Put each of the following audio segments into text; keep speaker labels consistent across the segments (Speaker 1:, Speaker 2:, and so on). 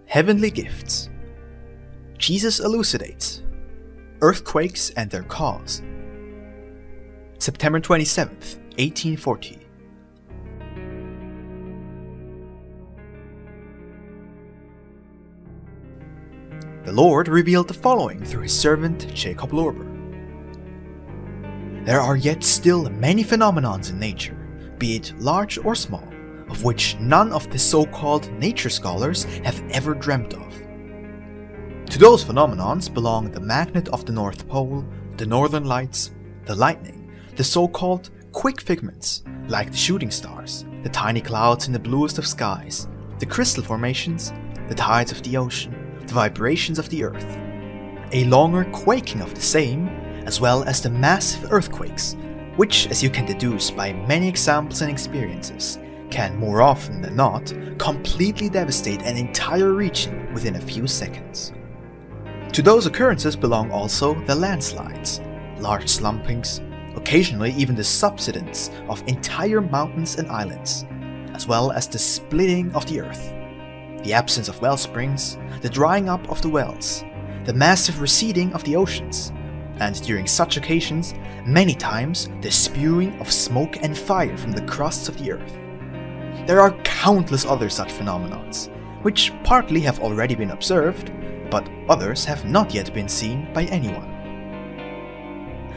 Speaker 1: Heavenly Gifts. Jesus elucidates. Earthquakes and their cause. September 27th, 1840. The Lord revealed the following through his servant Jacob Lorber. There are yet still many phenomenons in nature, be it large or small, of which none of the so-called nature scholars have ever dreamt of. To those phenomenons belong the magnet of the North Pole, the northern lights, the lightning, the so-called quick figments, like the shooting stars, the tiny clouds in the bluest of skies, the crystal formations, the tides of the ocean, the vibrations of the earth, a longer quaking of the same, as well as the massive earthquakes, which, as you can deduce by many examples and experiences, can more often than not completely devastate an entire region within a few seconds. To those occurrences belong also the landslides, large slumpings, occasionally even the subsidence of entire mountains and islands, as well as the splitting of the earth, the absence of wellsprings, the drying up of the wells, the massive receding of the oceans, and during such occasions, many times the spewing of smoke and fire from the crusts of the earth. There are countless other such phenomenons, which partly have already been observed, but others have not yet been seen by anyone.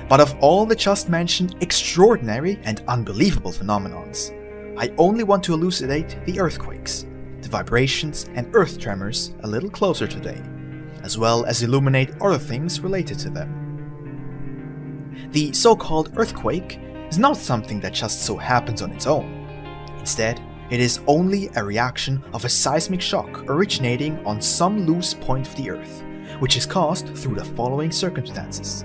Speaker 1: But of all the just mentioned extraordinary and unbelievable phenomenons, I only want to elucidate the earthquakes, the vibrations and earth tremors a little closer today, as well as illuminate other things related to them. The so-called earthquake is not something that just so happens on its own. Instead, it is only a reaction of a seismic shock originating on some loose point of the earth, which is caused through the following circumstances.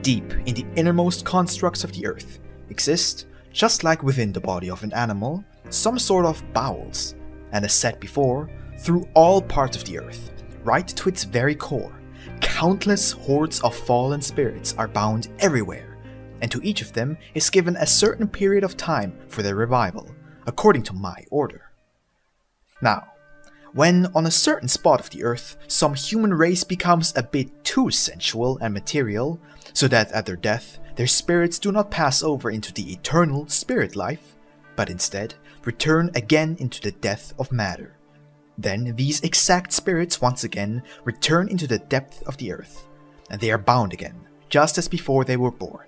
Speaker 1: Deep in the innermost constructs of the earth exist, just like within the body of an animal, some sort of bowels, and as said before, through all parts of the earth, right to its very core, countless hordes of fallen spirits are bound everywhere, and to each of them is given a certain period of time for their revival, according to my order. Now, when on a certain spot of the earth some human race becomes a bit too sensual and material, so that at their death their spirits do not pass over into the eternal spirit life, but instead return again into the death of matter, then these exact spirits once again return into the depth of the earth, and they are bound again, just as before they were born.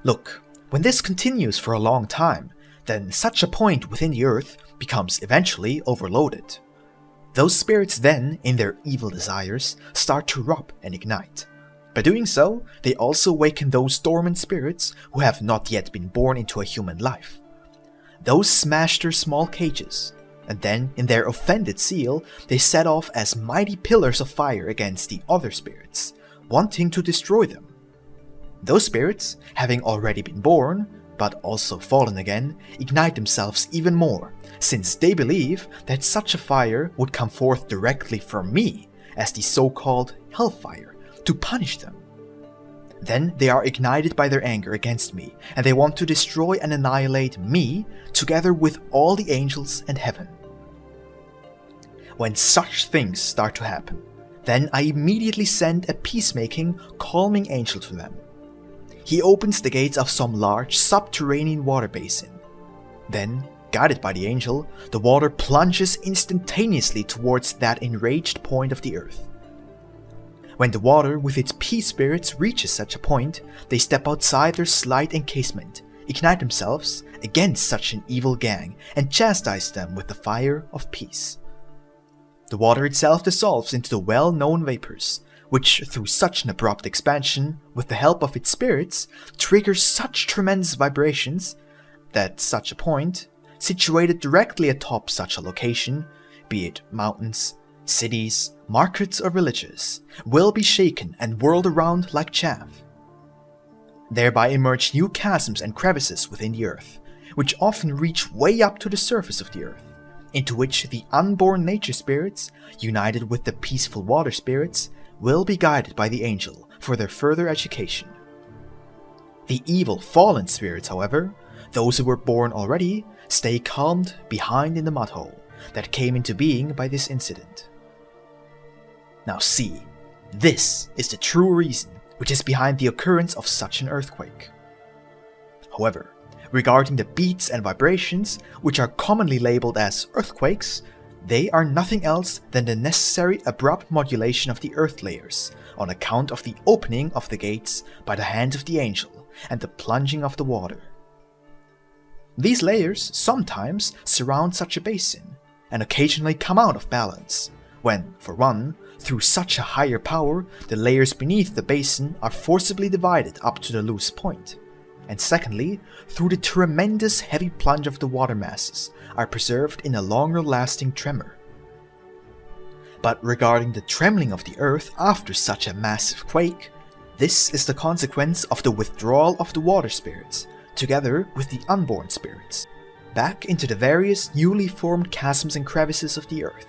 Speaker 1: Look, when this continues for a long time, then such a point within the earth becomes eventually overloaded. Those spirits then, in their evil desires, start to rub and ignite. By doing so, they also waken those dormant spirits who have not yet been born into a human life. Those smash their small cages, and then, in their offended zeal, they set off as mighty pillars of fire against the other spirits, wanting to destroy them. Those spirits, having already been born, but also fallen again, ignite themselves even more, since they believe that such a fire would come forth directly from me, as the so-called hellfire, to punish them. Then they are ignited by their anger against me, and they want to destroy and annihilate me, together with all the angels and heaven. When such things start to happen, then I immediately send a peacemaking, calming angel to them. He opens the gates of some large subterranean water basin. Then, guided by the angel, the water plunges instantaneously towards that enraged point of the earth. When the water with its peace spirits reaches such a point, they step outside their slight encasement, ignite themselves against such an evil gang, and chastise them with the fire of peace. The water itself dissolves into the well-known vapors, which, through such an abrupt expansion, with the help of its spirits, triggers such tremendous vibrations that such a point, situated directly atop such a location, be it mountains, cities, markets or villages, will be shaken and whirled around like chaff. Thereby emerge new chasms and crevices within the earth, which often reach way up to the surface of the earth, into which the unborn nature spirits, united with the peaceful water spirits, will be guided by the angel for their further education. The evil fallen spirits, however, those who were born already, stay calmed behind in the mud hole, that came into being by this incident. Now see, this is the true reason which is behind the occurrence of such an earthquake. However, regarding the beats and vibrations, which are commonly labeled as earthquakes, they are nothing else than the necessary abrupt modulation of the earth layers on account of the opening of the gates by the hand of the angel and the plunging of the water. These layers sometimes surround such a basin and occasionally come out of balance, when, for one, through such a higher power, the layers beneath the basin are forcibly divided up to the loose point, and secondly, through the tremendous heavy plunge of the water masses are preserved in a longer lasting tremor. But regarding the trembling of the earth after such a massive quake, this is the consequence of the withdrawal of the water spirits, together with the unborn spirits, back into the various newly formed chasms and crevices of the earth.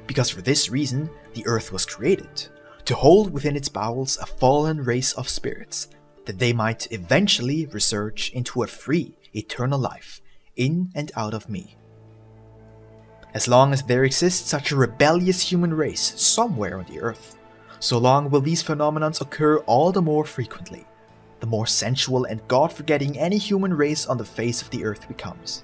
Speaker 1: Because for this reason, the earth was created, to hold within its bowels a fallen race of spirits, that they might eventually resurge into a free, eternal life, in and out of me. As long as there exists such a rebellious human race somewhere on the earth, so long will these phenomena occur all the more frequently, the more sensual and God-forgetting any human race on the face of the earth becomes.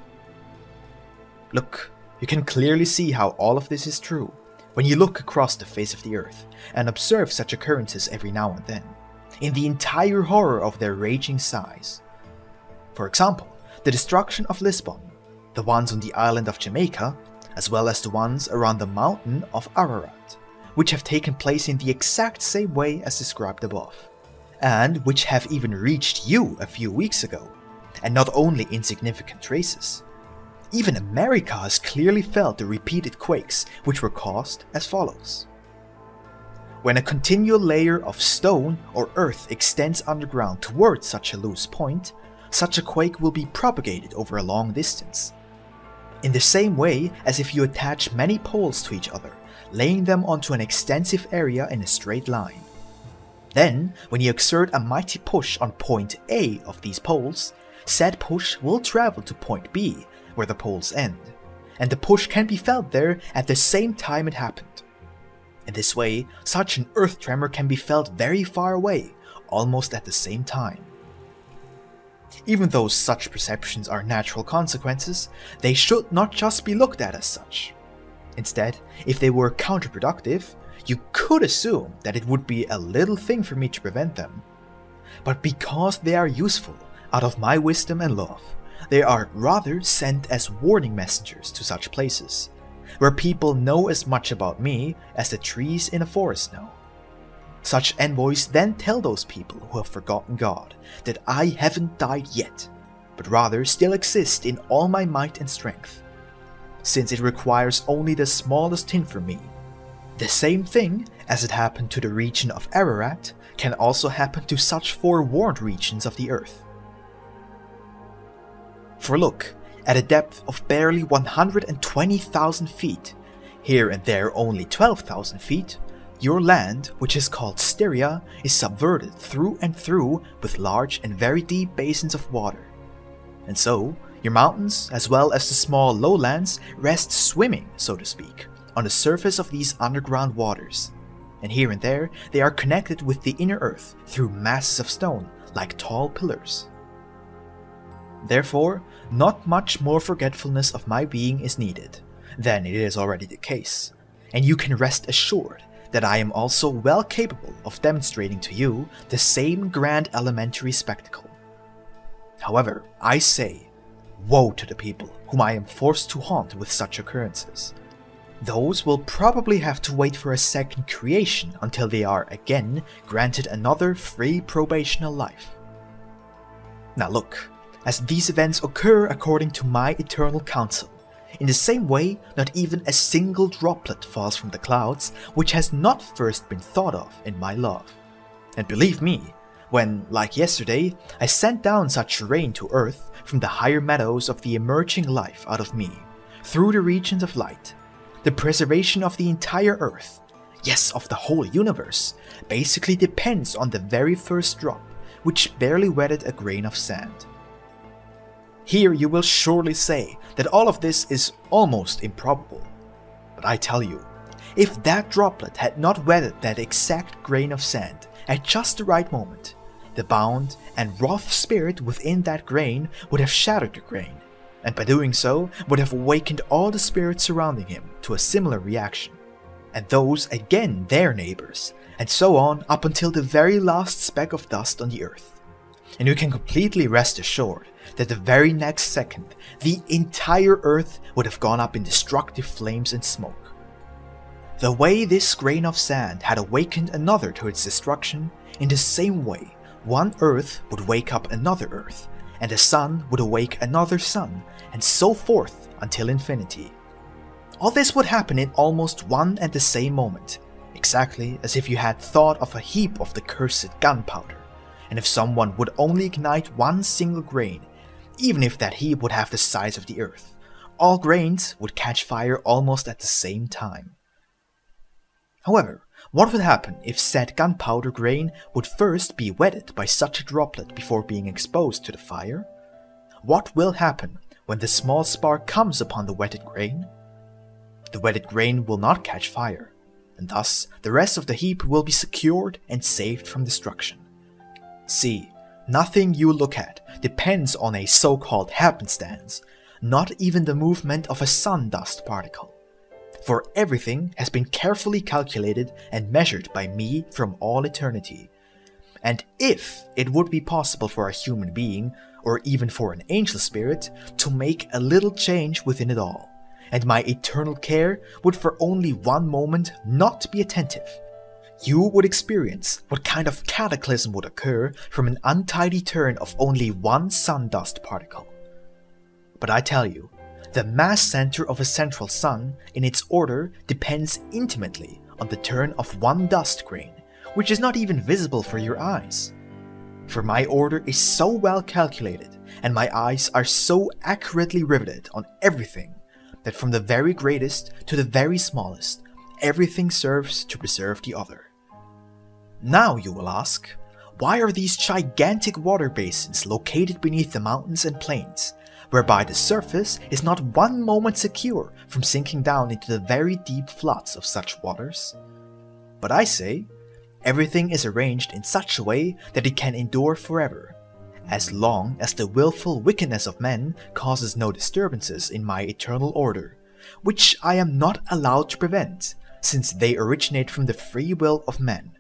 Speaker 1: Look, you can clearly see how all of this is true when you look across the face of the earth and observe such occurrences every now and then, in the entire horror of their raging size. For example, the destruction of Lisbon, the ones on the island of Jamaica, as well as the ones around the mountain of Ararat, which have taken place in the exact same way as described above, and which have even reached you a few weeks ago, and not only insignificant traces. Even America has clearly felt the repeated quakes, which were caused as follows. When a continual layer of stone or earth extends underground towards such a loose point, such a quake will be propagated over a long distance. In the same way as if you attach many poles to each other, laying them onto an extensive area in a straight line. Then, when you exert a mighty push on point A of these poles, said push will travel to point B, where the poles end, and the push can be felt there at the same time it happened. In this way, such an earth tremor can be felt very far away, almost at the same time. Even though such perceptions are natural consequences, they should not just be looked at as such. Instead, if they were counterproductive, you could assume that it would be a little thing for me to prevent them. But because they are useful, out of my wisdom and love, they are rather sent as warning messengers to such places, where people know as much about me as the trees in a forest know. Such envoys then tell those people who have forgotten God that I haven't died yet, but rather still exist in all my might and strength, since it requires only the smallest hint from me. The same thing, as it happened to the region of Ararat, can also happen to such forewarned regions of the earth. For look, at a depth of barely 120,000 feet, here and there only 12,000 feet, your land, which is called Styria, is subverted through and through with large and very deep basins of water. And so, your mountains, as well as the small lowlands, rest swimming, so to speak, on the surface of these underground waters, and here and there they are connected with the inner earth through masses of stone, like tall pillars. Therefore, not much more forgetfulness of my being is needed than it is already the case, and you can rest assured that I am also well capable of demonstrating to you the same grand elementary spectacle. However, I say, woe to the people whom I am forced to haunt with such occurrences. Those will probably have to wait for a second creation until they are again granted another free probational life. Now look, as these events occur according to my eternal counsel, in the same way not even a single droplet falls from the clouds which has not first been thought of in my love. And believe me, when, like yesterday, I sent down such rain to earth from the higher meadows of the emerging life out of me, through the regions of light, the preservation of the entire earth, yes, of the whole universe, basically depends on the very first drop, which barely wetted a grain of sand. Here you will surely say that all of this is almost improbable. But I tell you, if that droplet had not wetted that exact grain of sand at just the right moment, the bound and wrath spirit within that grain would have shattered the grain, and by doing so would have awakened all the spirits surrounding him to a similar reaction, and those again their neighbors, and so on up until the very last speck of dust on the earth. And you can completely rest assured that the very next second, the entire earth would have gone up in destructive flames and smoke. The way this grain of sand had awakened another to its destruction, in the same way, one earth would wake up another earth, and the sun would awake another sun, and so forth until infinity. All this would happen in almost one and the same moment, exactly as if you had thought of a heap of the cursed gunpowder, and if someone would only ignite one single grain, even if that heap would have the size of the earth, all grains would catch fire almost at the same time. However, what would happen if said gunpowder grain would first be wetted by such a droplet before being exposed to the fire? What will happen when the small spark comes upon the wetted grain? The wetted grain will not catch fire, and thus the rest of the heap will be secured and saved from destruction. See, nothing you look at depends on a so-called happenstance, not even the movement of a sun dust particle. For everything has been carefully calculated and measured by me from all eternity. And if it would be possible for a human being, or even for an angel spirit, to make a little change within it all, and my eternal care would for only one moment not be attentive, you would experience what kind of cataclysm would occur from an untidy turn of only one sun dust particle. But I tell you, the mass center of a central sun in its order depends intimately on the turn of one dust grain, which is not even visible for your eyes. For my order is so well calculated, and my eyes are so accurately riveted on everything, that from the very greatest to the very smallest, everything serves to preserve the other. Now you will ask, why are these gigantic water basins located beneath the mountains and plains, whereby the surface is not one moment secure from sinking down into the very deep floods of such waters? But I say, everything is arranged in such a way that it can endure forever, as long as the willful wickedness of men causes no disturbances in my eternal order, which I am not allowed to prevent, since they originate from the free will of men.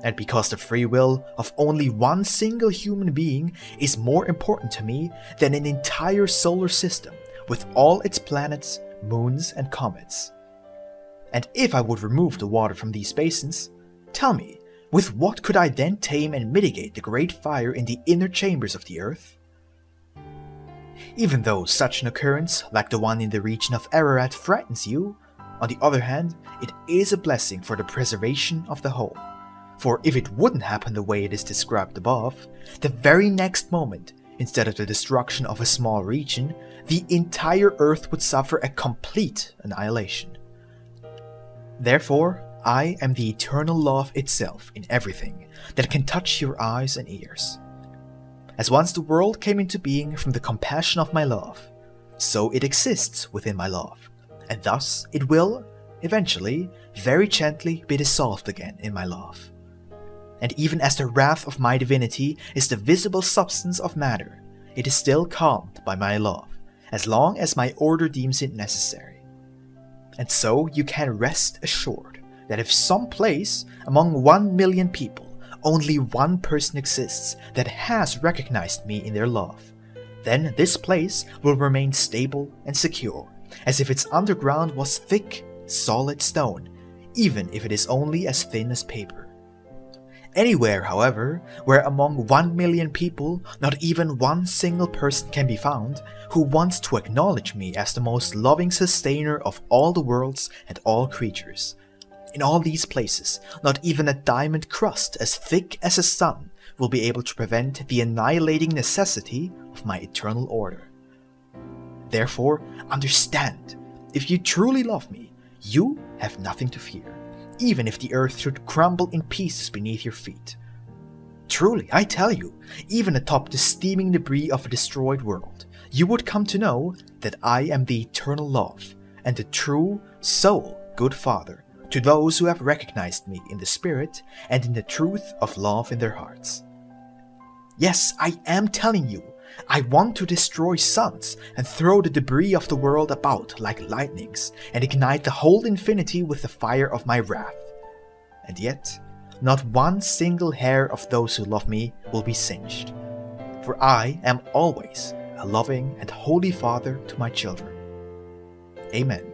Speaker 1: And because the free will of only one single human being is more important to me than an entire solar system with all its planets, moons, and comets. And if I would remove the water from these basins, tell me, with what could I then tame and mitigate the great fire in the inner chambers of the earth? Even though such an occurrence, like the one in the region of Ararat, frightens you, on the other hand, it is a blessing for the preservation of the whole. For if it wouldn't happen the way it is described above, the very next moment, instead of the destruction of a small region, the entire earth would suffer a complete annihilation. Therefore, I am the eternal love itself in everything that can touch your eyes and ears. As once the world came into being from the compassion of my love, so it exists within my love, and thus it will, eventually, very gently be dissolved again in my love. And even as the wrath of my divinity is the visible substance of matter, it is still calmed by my love, as long as my order deems it necessary. And so you can rest assured that if some place among 1 million people only one person exists that has recognized me in their love, then this place will remain stable and secure, as if its underground was thick, solid stone, even if it is only as thin as paper. Anywhere, however, where among 1 million people not even one single person can be found who wants to acknowledge me as the most loving sustainer of all the worlds and all creatures, in all these places, not even a diamond crust as thick as a sun will be able to prevent the annihilating necessity of my eternal order. Therefore, understand, if you truly love me, you have nothing to fear, even if the earth should crumble in pieces beneath your feet. Truly, I tell you, even atop the steaming debris of a destroyed world, you would come to know that I am the eternal love and the true, sole good Father to those who have recognized me in the Spirit and in the truth of love in their hearts. Yes, I am telling you, I want to destroy suns and throw the debris of the world about like lightnings and ignite the whole infinity with the fire of my wrath. And yet, not one single hair of those who love me will be singed. For I am always a loving and holy Father to my children. Amen.